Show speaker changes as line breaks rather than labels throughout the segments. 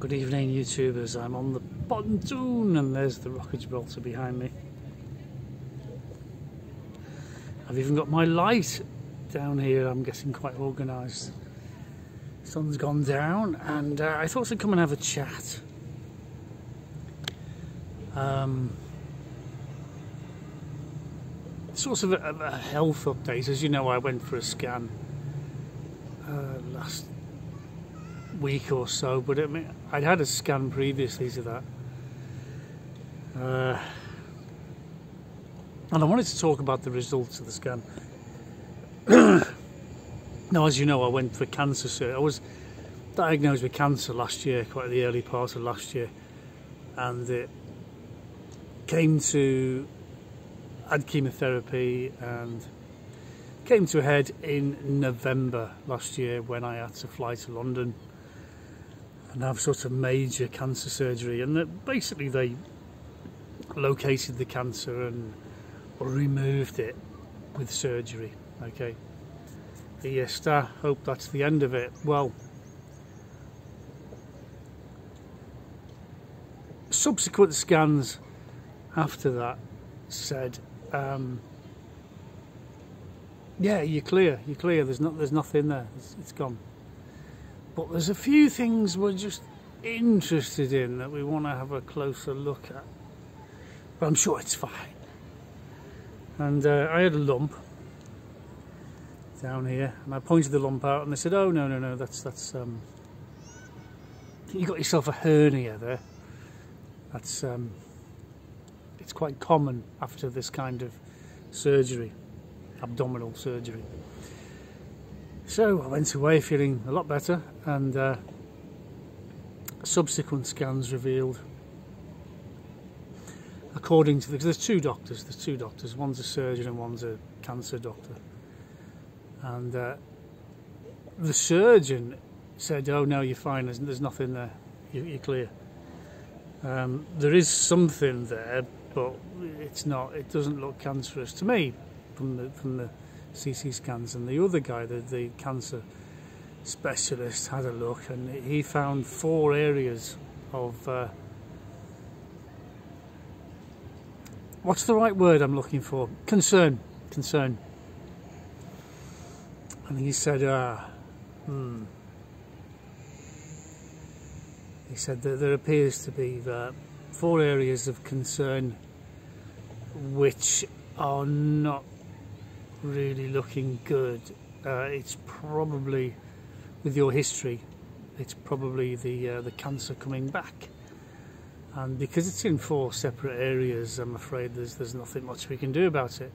Good evening, YouTubers. I'm on the pontoon and there's the Rock of Gibraltar behind me. I've even got my light down here. I'm getting quite organised. Sun's gone down and I thought I'd come and have a chat. Sort of a health update. As you know, I went for a scan last week or so, but I mean, I'd had a scan previously to that, and I wanted to talk about the results of the scan. Now, as you know, I went for cancer surgery. I was diagnosed with cancer last year, quite the early part of last year, and it came to, I had chemotherapy and came to a head in November last year when I had to fly to London and have sort of major cancer surgery, and basically they located the cancer and removed it with surgery. Okay, I hope that's the end of it. Well, subsequent scans after that said, yeah, you're clear. There's nothing there. It's gone. But there's a few things we're just interested in that we want to have a closer look at. But I'm sure it's fine. And I had a lump down here, and I pointed the lump out, and they said, "Oh no, that's you got yourself a hernia there. That's it's quite common after this kind of surgery, abdominal surgery." So I went away feeling a lot better, and subsequent scans revealed, according to there's two doctors, one's a surgeon and one's a cancer doctor, and the surgeon said, "Oh no, you're fine, there's nothing there, you're clear. There is something there, but it doesn't look cancerous to me from the CT scans." And the other guy, the cancer specialist, had a look and he found 4 areas of what's the right word I'm looking for? Concern. And he said, he said that there appears to be 4 areas of concern which are not really looking good. It's probably, with your history, it's probably the cancer coming back, and because it's in 4 separate areas, I'm afraid there's nothing much we can do about it.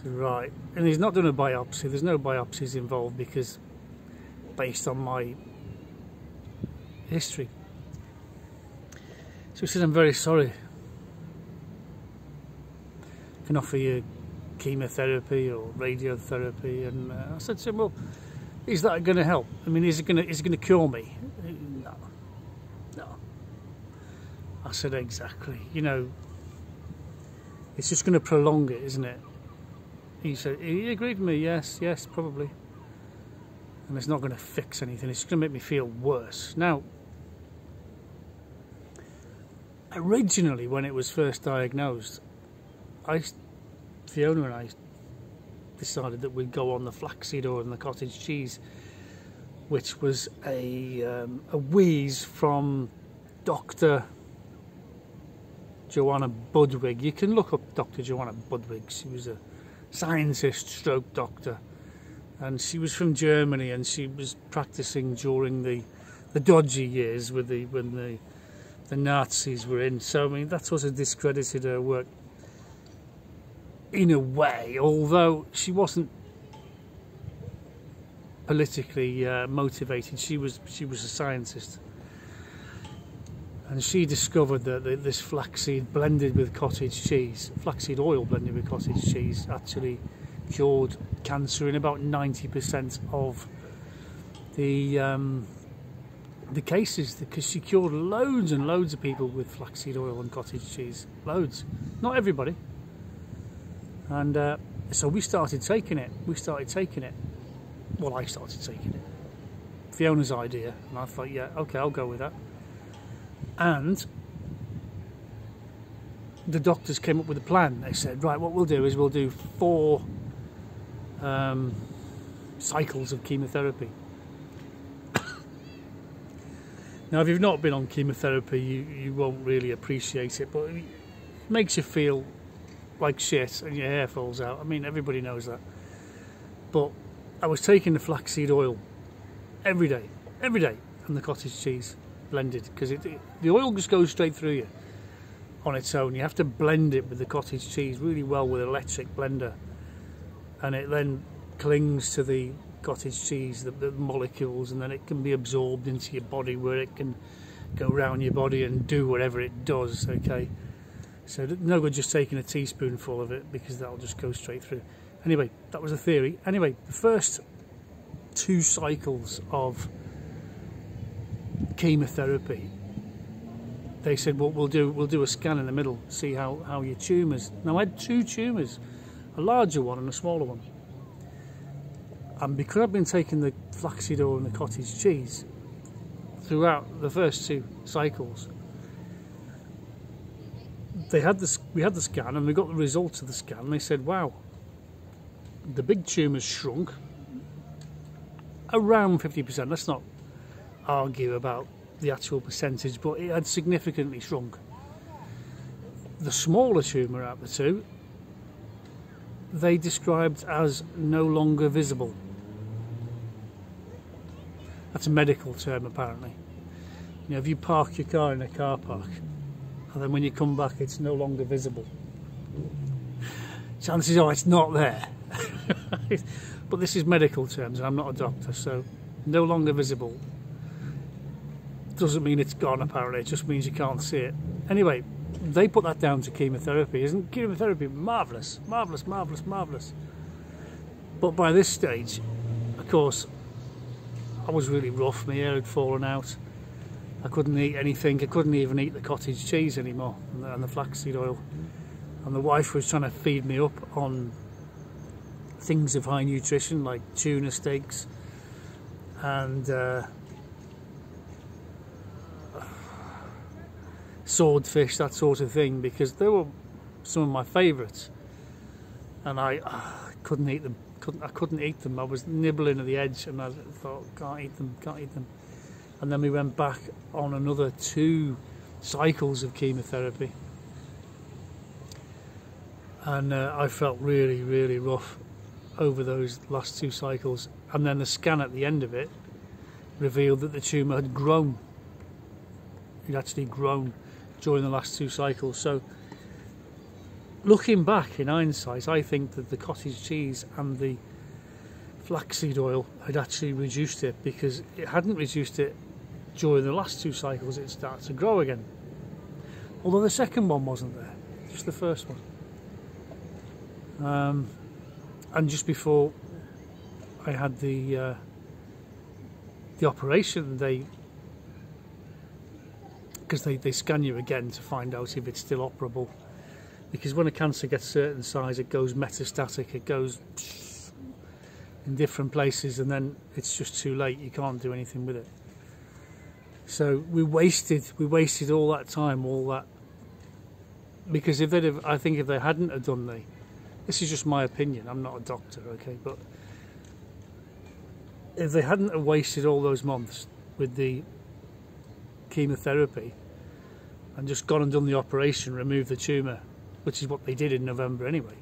Right, and he's not done a biopsy. There's no biopsies involved because, based on my history. So he said, "I'm very sorry. I can offer you chemotherapy or radiotherapy." And I said to him, "Well, is that going to help? I mean, is it going to cure me?" No. I said, "Exactly. You know, it's just going to prolong it, isn't it?" He said, he agreed with me. Yes, probably. And it's not going to fix anything. It's going to make me feel worse. Now, originally, when it was first diagnosed, Fiona and I decided that we'd go on the flaxseed oil and the cottage cheese, which was a wheeze from Dr. Joanna Budwig. You can look up Dr. Joanna Budwig. She was a scientist stroke doctor, and she was from Germany, and she was practicing during the dodgy years when the Nazis were in. So I mean, that sort of discredited her work in a way, although she wasn't politically motivated. She was a scientist, and she discovered that this flaxseed blended with cottage cheese, flaxseed oil blended with cottage cheese, actually cured cancer in about 90% of the cases, because she cured loads and loads of people with flaxseed oil and cottage cheese. Loads. Not everybody. And so we started taking it. well, I started taking it. Fiona's idea, and I thought, yeah, okay, I'll go with that. And the doctors came up with a plan. They said, right, what we'll do is we'll do 4 cycles of chemotherapy. Now, if you've not been on chemotherapy, you won't really appreciate it, but it makes you feel like shit and your hair falls out. I mean, everybody knows that. But I was taking the flaxseed oil every day, and the cottage cheese blended, because the oil just goes straight through you on its own. You have to blend it with the cottage cheese really well with an electric blender, and it then clings to the cottage cheese, the molecules, and then it can be absorbed into your body, where it can go around your body and do whatever it does. Okay, so no good just taking a teaspoonful of it, because that'll just go straight through. Anyway, that was the theory. Anyway, the first 2 cycles of chemotherapy, they said, well, we'll do a scan in the middle, see how your tumours. Now, I had 2 tumours, a larger one and a smaller one. And because I've been taking the flaxseed oil and the cottage cheese throughout the first 2 cycles, we had the scan, and we got the results of the scan. And they said, wow, the big tumours shrunk around 50%. Let's not argue about the actual percentage, but it had significantly shrunk. The smaller tumour out of the 2, they described as no longer visible. That's a medical term, apparently. You know, if you park your car in a car park, and then when you come back, it's no longer visible, chances are it's not there. But this is medical terms, and I'm not a doctor, so no longer visible doesn't mean it's gone, apparently. It just means you can't see it. Anyway, they put that down to chemotherapy. Isn't chemotherapy marvellous? Marvellous, marvellous, marvellous. But by this stage, of course, I was really rough. My hair had fallen out. I couldn't eat anything. I couldn't even eat the cottage cheese anymore, and the flaxseed oil. And the wife was trying to feed me up on things of high nutrition, like tuna steaks and swordfish, that sort of thing, because they were some of my favourites, and I couldn't eat them. I couldn't eat them. I was nibbling at the edge, and I thought, can't eat them. And then we went back on another 2 cycles of chemotherapy, and I felt really, really rough over those last 2 cycles. And then the scan at the end of it revealed that the tumour had grown. It actually grown during the last 2 cycles. So looking back in hindsight, I think that the cottage cheese and the flaxseed oil had actually reduced it, because it hadn't reduced it during the last 2 cycles. It started to grow again, although the second one wasn't there, just the first one. And just before I had the operation, because they scan you again to find out if it's still operable, because when a cancer gets a certain size, it goes metastatic, it goes in different places, and then it's just too late. You can't do anything with it. So we wasted all that time, all that, because if they hadn't have done this is just my opinion, I'm not a doctor, okay, but if they hadn't have wasted all those months with the chemotherapy and just gone and done the operation, removed the tumour, which is what they did in November anyway,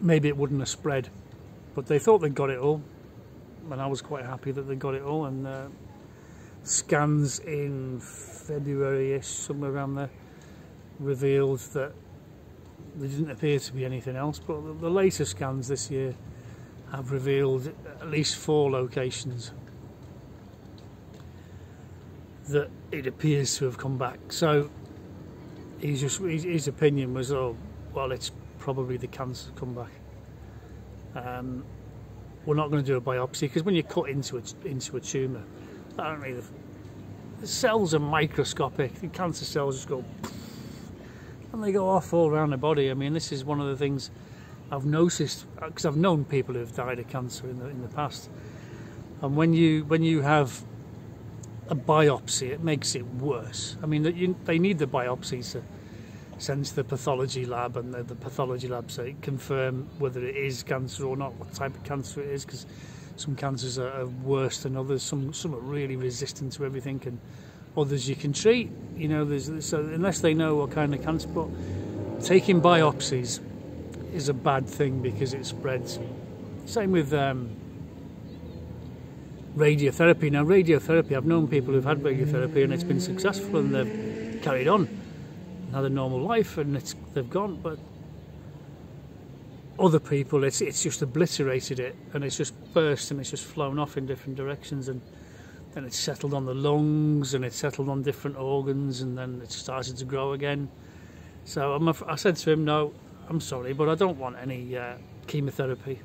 maybe it wouldn't have spread. But they thought they'd got it all, and I was quite happy that they got it all. And scans in February-ish, somewhere around there, revealed that there didn't appear to be anything else. But the later scans this year have revealed at least 4 locations that it appears to have come back. So his opinion was, oh, well, it's probably the cancer come back. We're not going to do a biopsy, because when you cut into a tumour, apparently the cells are microscopic. The cancer cells just go, and they go off all around the body. I mean, this is one of the things I've noticed, because I've known people who've died of cancer in the past, and when you have a biopsy, it makes it worse. I mean, they need the biopsies to send to the pathology lab, and the pathology lab say confirm whether it is cancer or not, what type of cancer it is, because some cancers are worse than others. Some are really resistant to everything, and others you can treat. You know, so unless they know what kind of cancer. But taking biopsies is a bad thing because it spreads. Same with radiotherapy. Now, radiotherapy, I've known people who've had radiotherapy and it's been successful, and they've carried on and had a normal life, and they've gone. But other people, it's just obliterated it, and it's just burst, and it's just flown off in different directions, and then it's settled on the lungs, and it's settled on different organs, and then it started to grow again. So I said to him, no, I'm sorry, but I don't want any chemotherapy.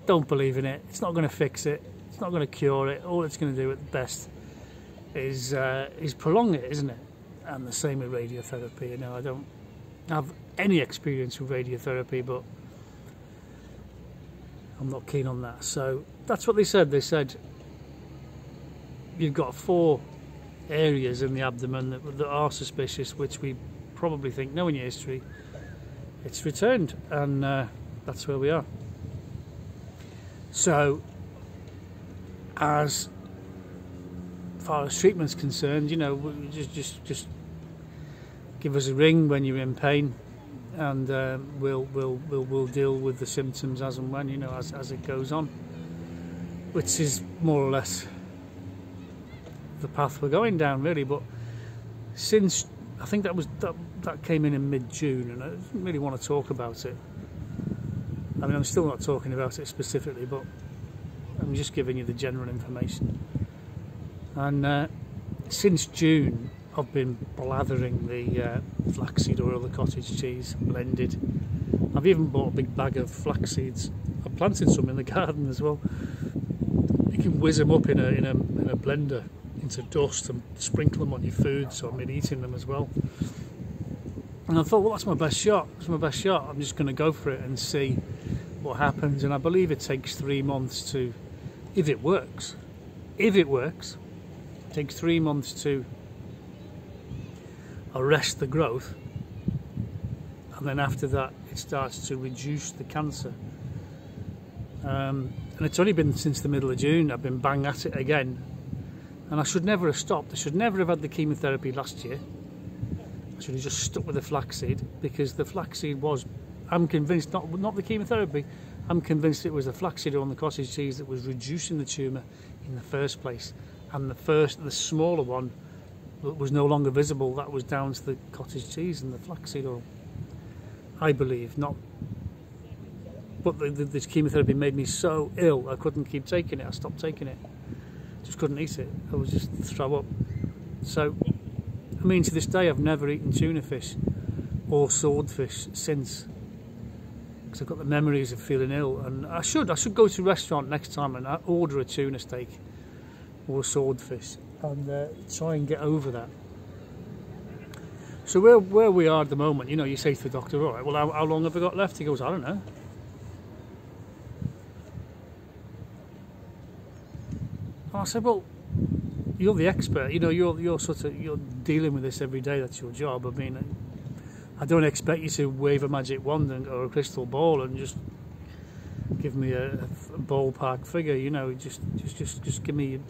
Don't believe in it. It's not going to fix it. It's not going to cure it. All it's going to do at best is prolong it, isn't it? And the same with radiotherapy. You know, I don't have any experience with radiotherapy, but I'm not keen on that. So that's what they said. They said you've got 4 areas in the abdomen that are suspicious, which we probably think, knowing your history, it's returned, and that's where we are. So as far as treatment's concerned, you know, just give us a ring when you're in pain, and we'll deal with the symptoms as and when, you know, as it goes on, which is more or less the path we're going down, really. But since I think that came in mid-June, and I didn't really want to talk about it. I mean, I'm still not talking about it specifically, but I'm just giving you the general information. And since June, I've been blathering the flaxseed oil, the cottage cheese blended. I've even bought a big bag of flax seeds. I've planted some in the garden as well. You can whiz them up in a blender into dust and sprinkle them on your food, so I'm eating them as well. And I thought, well, that's my best shot. It's my best shot. I'm just going to go for it and see what happens. And I believe it takes 3 months to, if it works, it takes 3 months to arrest the growth, and then after that it starts to reduce the cancer. And it's only been since the middle of June I've been bang at it again, and I should never have stopped. I should never have had the chemotherapy last year. I should have just stuck with the flaxseed, because the flaxseed was, I'm convinced, not the chemotherapy, I'm convinced it was the flaxseed on the cottage cheese that was reducing the tumour in the first place, and the smaller one was no longer visible. That was down to the cottage cheese and the flaxseed oil, I believe. Not, but this chemotherapy made me so ill I couldn't keep taking it. I stopped taking it, just couldn't eat it. I would just throw up. So I mean, to this day I've never eaten tuna fish or swordfish since, because I've got the memories of feeling ill. And I should go to a restaurant next time and order a tuna steak or a swordfish and try and get over that. So where we are at the moment, you know, you say to the doctor, all right, well, how long have I got left? He goes, I don't know. And I said, well, you're the expert, you know, you're dealing with this every day. That's your job. I mean, I don't expect you to wave a magic wand or a crystal ball and just give me a ballpark figure. You know, just give me a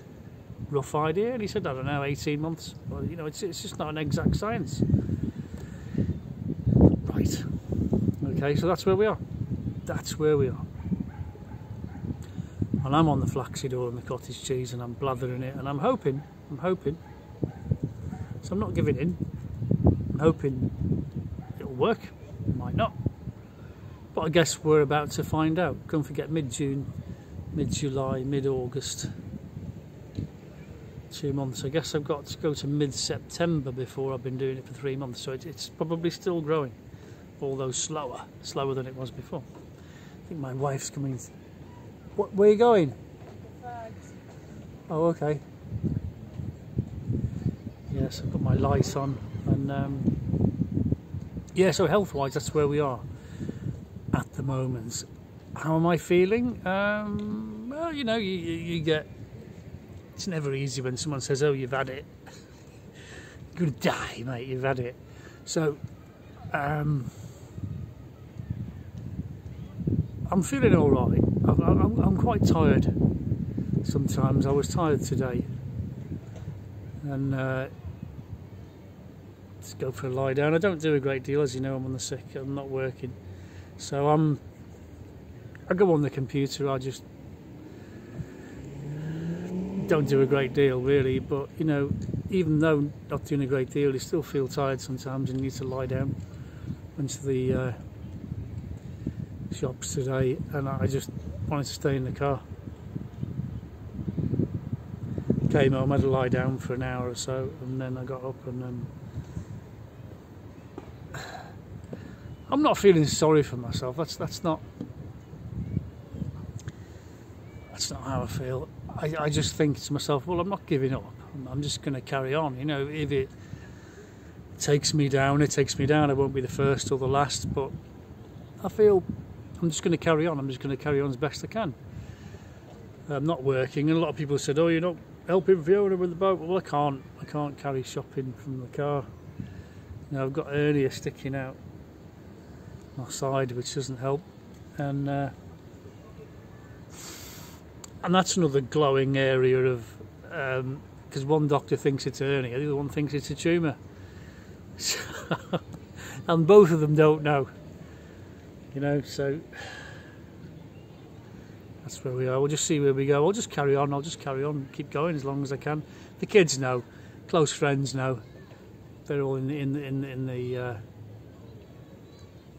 rough idea. And he said, I don't know, 18 months. Well, you know, it's just not an exact science. Right. Okay, so that's where we are. That's where we are. And I'm on the flaxseed oil and the cottage cheese, and I'm blathering it, and I'm hoping, so I'm not giving in. I'm hoping it'll work. It might not. But I guess we're about to find out. Don't forget, mid-June, mid-July, mid-August. 2 months. I guess I've got to go to mid-September before I've been doing it for 3 months. So it's probably still growing, although slower than it was before. I think my wife's coming. Where are you going? Oh, okay. Yes, I've got my light on, and yeah. So health-wise, that's where we are. moments. How am I feeling? Well, you know, you get... It's never easy when someone says, oh, you've had it. You're going to die, mate, you've had it. So, I'm feeling all right. I'm quite tired sometimes. I was tired today. And just go for a lie down. I don't do a great deal, as you know. I'm on the sick. I'm not working. So I go on the computer. I just don't do a great deal, really. But, you know, even though not doing a great deal, you still feel tired sometimes and you need to lie down. Went to the shops today and I just wanted to stay in the car. Came home, had to lie down for an hour or so, and then I got up and I'm not feeling sorry for myself. That's not how I feel. I just think to myself, well, I'm not giving up. I'm just going to carry on. You know, if it takes me down, it takes me down. I won't be the first or the last, but I feel I'm just going to carry on. I'm just going to carry on as best I can. I'm not working, and a lot of people said, oh, you're not helping Fiona with the boat. Well, I can't carry shopping from the car. You know, I've got a hernia sticking out my side, which doesn't help, and that's another glowing area of because one doctor thinks it's a hernia, the other one thinks it's a tumour. And both of them don't know, you know, so that's where we are. We'll just see where we go. I'll just carry on, keep going as long as I can. The kids know, close friends know, they're all in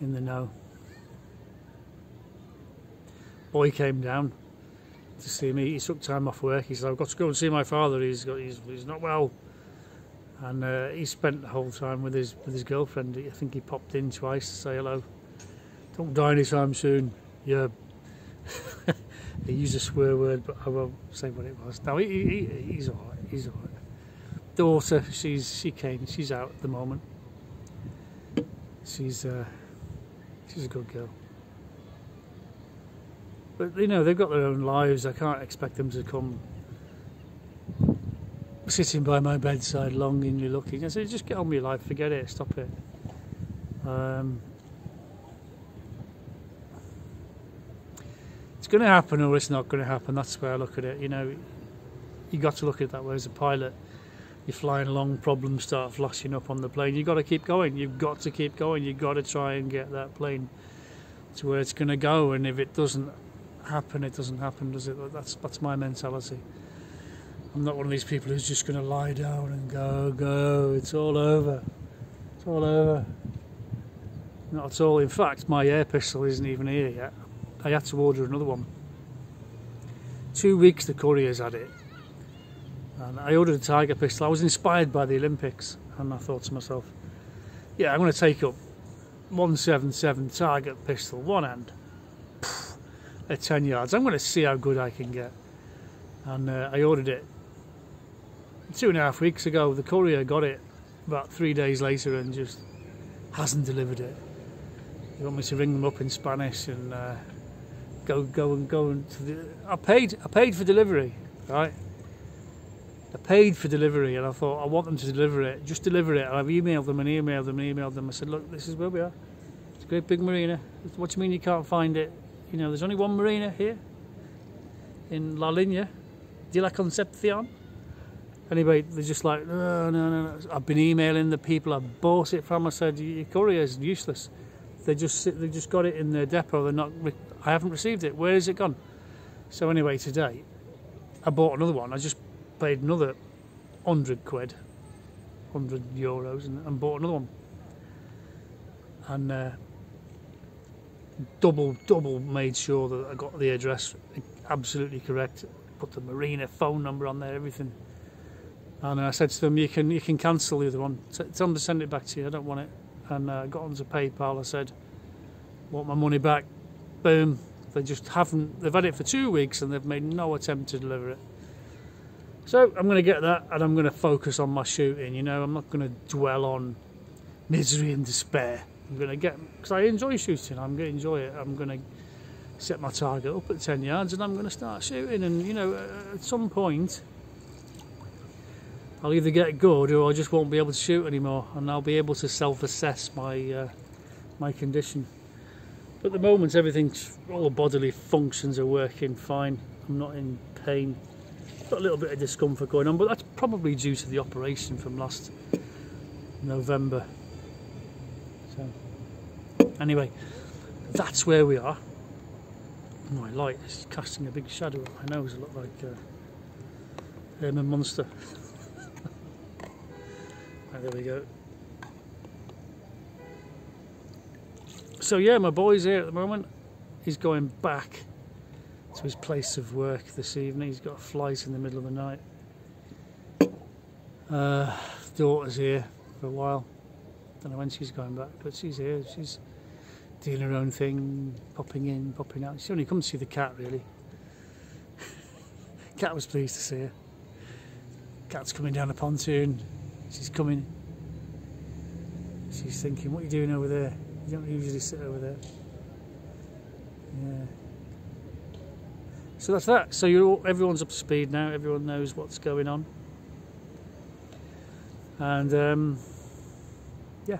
the know. Boy came down to see me. He took time off work. He said, I've got to go and see my father. He's not well. And he spent the whole time with his girlfriend. I think he popped in twice to say hello. Don't die anytime soon. Yeah. He used a swear word, but I won't say what it was. No, he's all right. He's all right. Daughter, she came. She's out at the moment. She's a good girl. But you know, they've got their own lives. I can't expect them to come sitting by my bedside longingly looking. I said, just get on with your life, forget it, stop it. It's going to happen or it's not going to happen. That's the way I look at it. You know, you got to look at it that way as a pilot. You're flying along, problems start flashing up on the plane. You've got to keep going. You've got to keep going. You've got to try and get that plane to where it's going to go. And if it doesn't happen, it doesn't happen, does it? That's my mentality. I'm not one of these people who's just going to lie down and go. It's all over. It's all over. Not at all. In fact, my air pistol isn't even here yet. I had to order another one. 2 weeks the courier's had it. And I ordered a Tiger pistol. I was inspired by the Olympics, and I thought to myself, yeah, I'm going to take up 177 Target pistol, one hand, at 10 yards. I'm going to see how good I can get. And I ordered it 2.5 weeks ago. The courier got it about 3 days later and just hasn't delivered it. You want me to ring them up in Spanish and go into the... I paid for delivery, right? I paid for delivery, and I thought, I want them to deliver it. Just deliver it. And I've emailed them. I said, look, this is where we are. It's a great big marina. What do you mean you can't find it? You know, there's only one marina here in La Línea de la Concepción. Anyway, they're just like, no. I've been emailing the people I bought it from. I said, your courier is useless. They just got it in their depot. I haven't received it. Where is it gone? So anyway, today I bought another one. I just paid another 100 quid, 100 euros, and bought another one. And double made sure that I got the address absolutely correct. Put the marina phone number on there, everything. And I said to them, you can cancel the other one. Tell them to send it back to you. I don't want it. And I got onto PayPal. I said, want my money back. Boom. They just haven't. They've had it for 2 weeks and they've made no attempt to deliver it. So I'm going to get that, and I'm going to focus on my shooting. You know, I'm not going to dwell on misery and despair. I'm going to get, because I enjoy shooting, I'm going to enjoy it. I'm going to set my target up at 10 yards and I'm going to start shooting. And, you know, at some point, I'll either get good or I just won't be able to shoot anymore, and I'll be able to self-assess my my condition. But at the moment, all the bodily functions are working fine. I'm not in pain. Got a little bit of discomfort going on, but that's probably due to the operation from last November. So, anyway, that's where we are. My light is casting a big shadow on my nose. I look like Herman Munster. Right, there we go. So yeah, my boy's here at the moment. He's going back to his place of work this evening. He's got a flight in the middle of the night. Daughter's here for a while. Don't know when she's going back, but she's here. She's doing her own thing, popping in, popping out. She only comes to see the cat, really. Cat was pleased to see her. Cat's coming down the pontoon. She's coming. She's thinking, what are you doing over there? You don't usually sit over there. Yeah. So that's that. So everyone's up to speed now. Everyone knows what's going on. And yeah,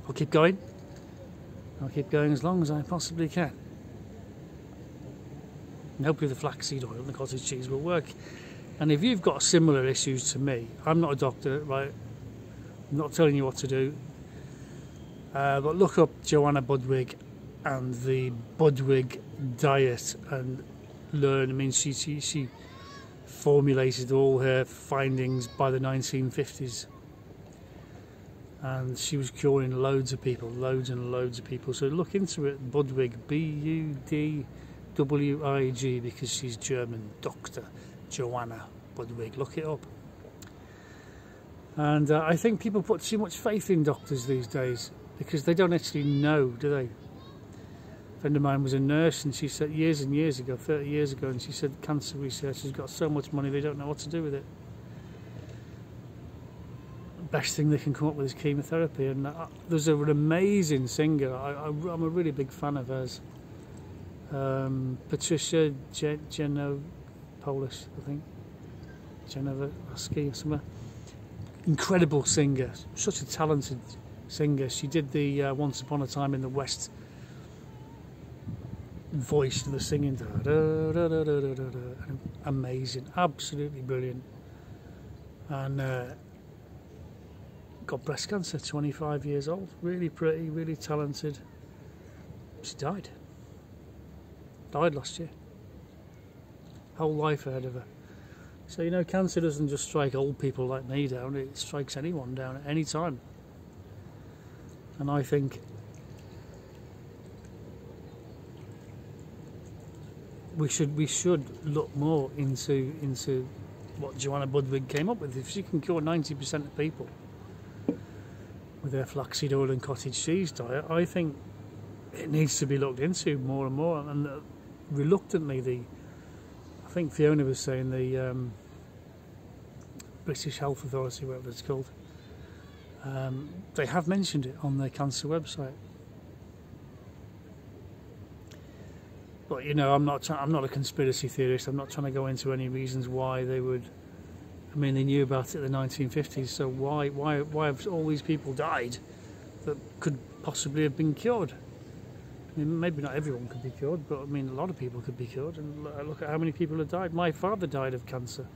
I'll keep going. I'll keep going as long as I possibly can. And hopefully the flaxseed oil and the cottage cheese will work. And if you've got similar issues to me, I'm not a doctor, right? I'm not telling you what to do. But look up Joanna Budwig and the Budwig diet and learn. I mean, she formulated all her findings by the 1950s. And she was curing loads of people, loads and loads of people. So look into it, Budwig, B-U-D-W-I-G, because she's German, Dr. Joanna Budwig. Look it up. And I think people put too much faith in doctors these days because they don't actually know, do they? A friend of mine was a nurse and she said years and years ago, 30 years ago, and she said cancer research has got so much money they don't know what to do with it. Best thing they can come up with is chemotherapy. And there's an amazing singer. I'm a really big fan of hers. Patricia Geno, Polish, I think. Genovaski or somewhere. Incredible singer. Such a talented singer. She did the Once Upon a Time in the West voice to the singing. Amazing. Absolutely brilliant. And got breast cancer, 25 years old, really pretty, really talented. She died last year, whole life ahead of her. So you know, cancer doesn't just strike old people like me down, it strikes anyone down at any time. And I think we should look more into what Joanna Budwig came up with. If she can cure 90% of people with their flaxseed oil and cottage cheese diet, I think it needs to be looked into more and more. And reluctantly, I think Fiona was saying the British Health Authority, whatever it's called, they have mentioned it on their cancer website. But you know, I'm not a conspiracy theorist. I'm not trying to go into any reasons why they would. I mean, they knew about it in the 1950s, so why have all these people died that could possibly have been cured? I mean, maybe not everyone could be cured, but I mean, a lot of people could be cured. And look at how many people have died. My father died of cancer,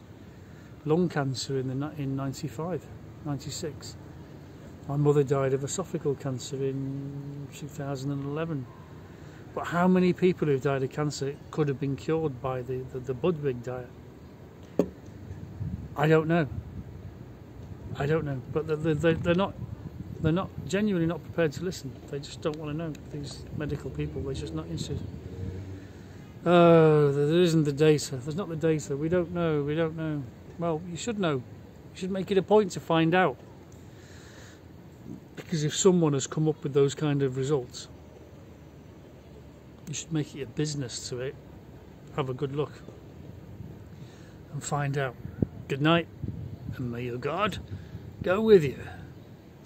lung cancer, in 95, 96. My mother died of esophageal cancer in 2011. But how many people who've died of cancer could have been cured by the Budwig diet? I don't know. But they're not genuinely not prepared to listen. They just don't want to know. These medical people, they're just not interested. Oh, there isn't the data. There's not the data. We don't know. Well, you should know. You should make it a point to find out. Because if someone has come up with those kind of results, you should make it a business to it. Have a good look and find out. Good night, and may your God go with you.